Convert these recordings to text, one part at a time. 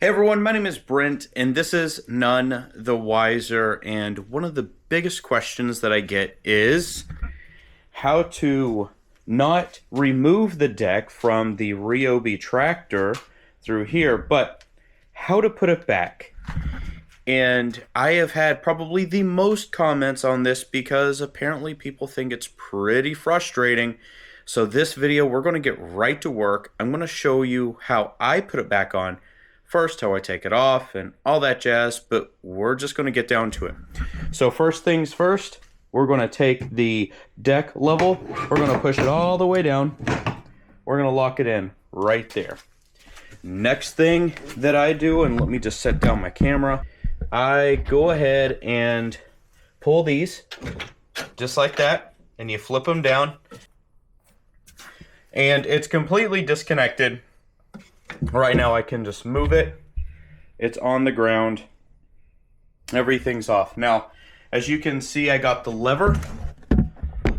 Hey everyone, my name is Brent, and this is None the Wiser, and one of the biggest questions that I get is how to not remove the deck from the Ryobi tractor through here, but how to put it back. And I have had probably the most comments on this because apparently people think it's pretty frustrating. So this video, we're going to get right to work. I'm going to show you how I put it back on. First, how I take it off and all that jazz, but we're just going to get down to it. So first things first, we're going to take the deck level, we're going to push it all the way down, we're going to lock it in right there. Next thing that I do, and let me just set down my camera, I go ahead and pull these just like that, and you flip them down, and it's completely disconnected. Right now I can just move it. It's on the ground. Everything's off. Now, as you can see, I got the lever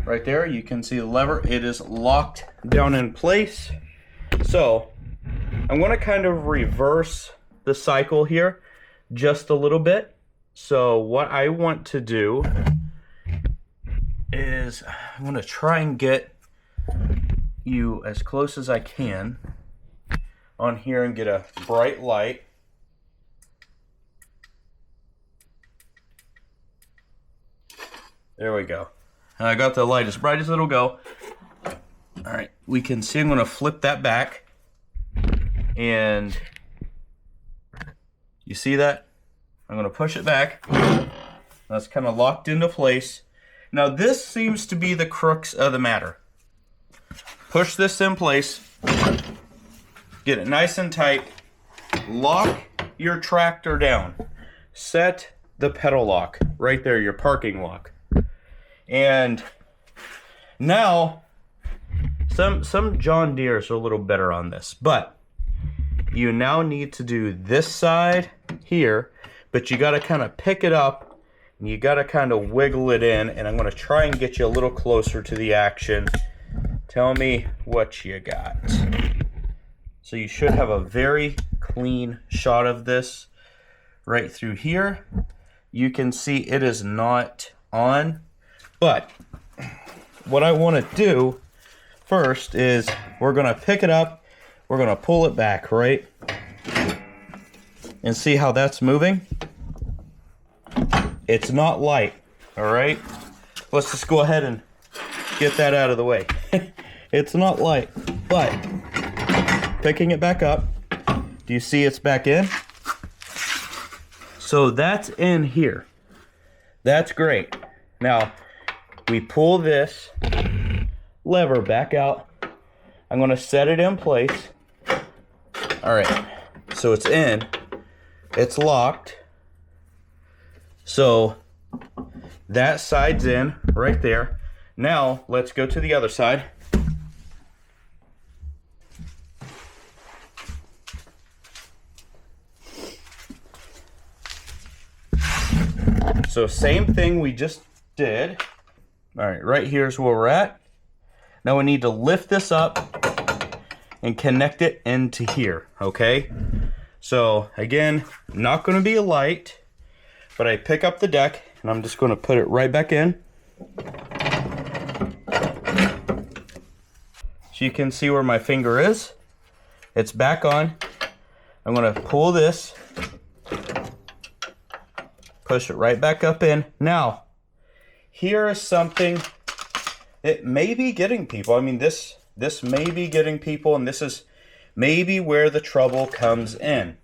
right there. You can see the lever. It is locked down in place. So I'm going to kind of reverse the cycle here just a little bit. So what I want to do is I'm going to try and get you as close as I can on here and get a bright light. There we go. And I got the light as bright as it'll go. All right, we can see I'm going to flip that back. And you see that? I'm going to push it back. That's kind of locked into place. Now this seems to be the crux of the matter. Push this in place. Get it nice and tight. Lock your tractor down. Set the pedal lock right there, your parking lock. And now, some John Deeres are a little better on this, but you now need to do this side here, but you got to kind of pick it up and you got to kind of wiggle it in, and I'm going to try and get you a little closer to the action. Tell me what you got. So you should have a very clean shot of this right through here. You can see it is not on, but what I want to do first is we're going to pick it up, we're going to pull it back, right? And see how that's moving? It's not light, all right? Let's just go ahead and get that out of the way. It's not light, but picking it back up, do you see it's back in? So that's in here. That's great. Now, we pull this lever back out. I'm going to set it in place. All right, so it's in. It's locked. So that side's in right there. Now, let's go to the other side. So same thing we just did. All right, right here's where we're at. Now we need to lift this up and connect it into here, okay? So again, not gonna be a light, but I pick up the deck and I'm just gonna put it right back in. So you can see where my finger is. It's back on. I'm gonna pull this, push it right back up in. Now, here is something that may be getting people. I mean, this may be getting people, and this is maybe where the trouble comes in.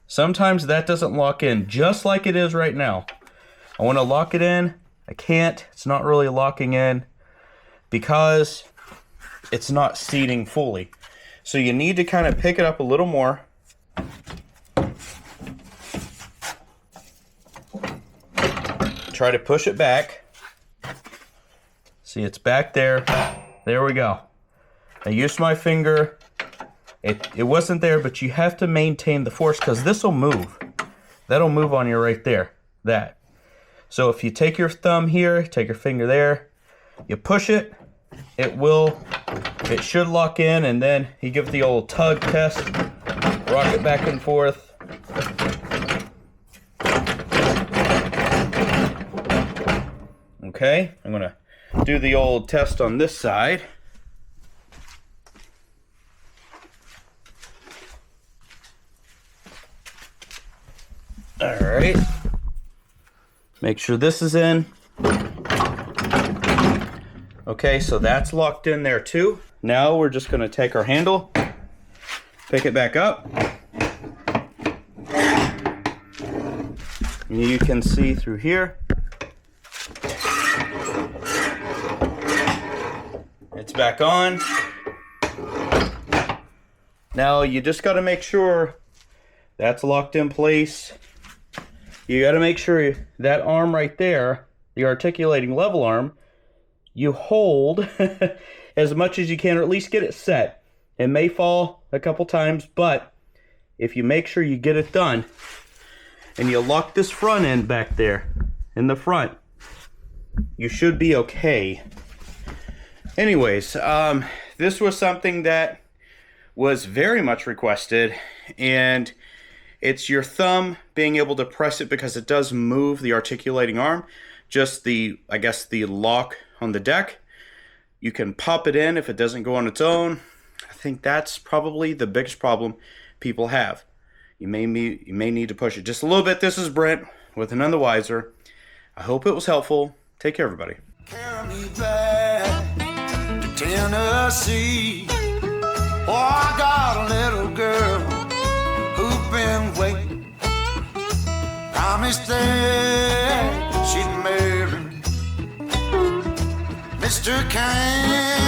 Sometimes that doesn't lock in just like it is right now. I want to lock it in. I can't. It's not really locking in because it's not seating fully. So you need to kind of pick it up a little more. Try to push it back. See, it's back there. There we go. I used my finger. It wasn't there, but you have to maintain the force because this will move. That'll move on you right there. That. So if you take your thumb here, take your finger there, you push it, it should lock in, and then you give it the old tug test. rock it back and forth. Okay, I'm gonna do the old test on this side. All right, make sure this is in. Okay, so that's locked in there too. Now we're just gonna take our handle, pick it back up. And you can see through here. It's back on. Now you just gotta make sure that's locked in place. You gotta make sure that arm right there, the articulating level arm, you hold as much as you can, or at least get it set. It may fall a couple times, but if you make sure you get it done, and you lock this front end back there in the front, you should be okay. Anyways, this was something that was very much requested, and it's your thumb being able to press it because it does move the articulating arm. Just the, I guess, the lock on the deck. You can pop it in if it doesn't go on its own. I think that's probably the biggest problem people have. You may need to push it just a little bit. This is Brent with Another Wiser. I hope it was helpful. Take care, everybody. Carry me back to Tennessee. Oh, I got a little girl who's been waiting. Promised that she'd marry Mr. Kane.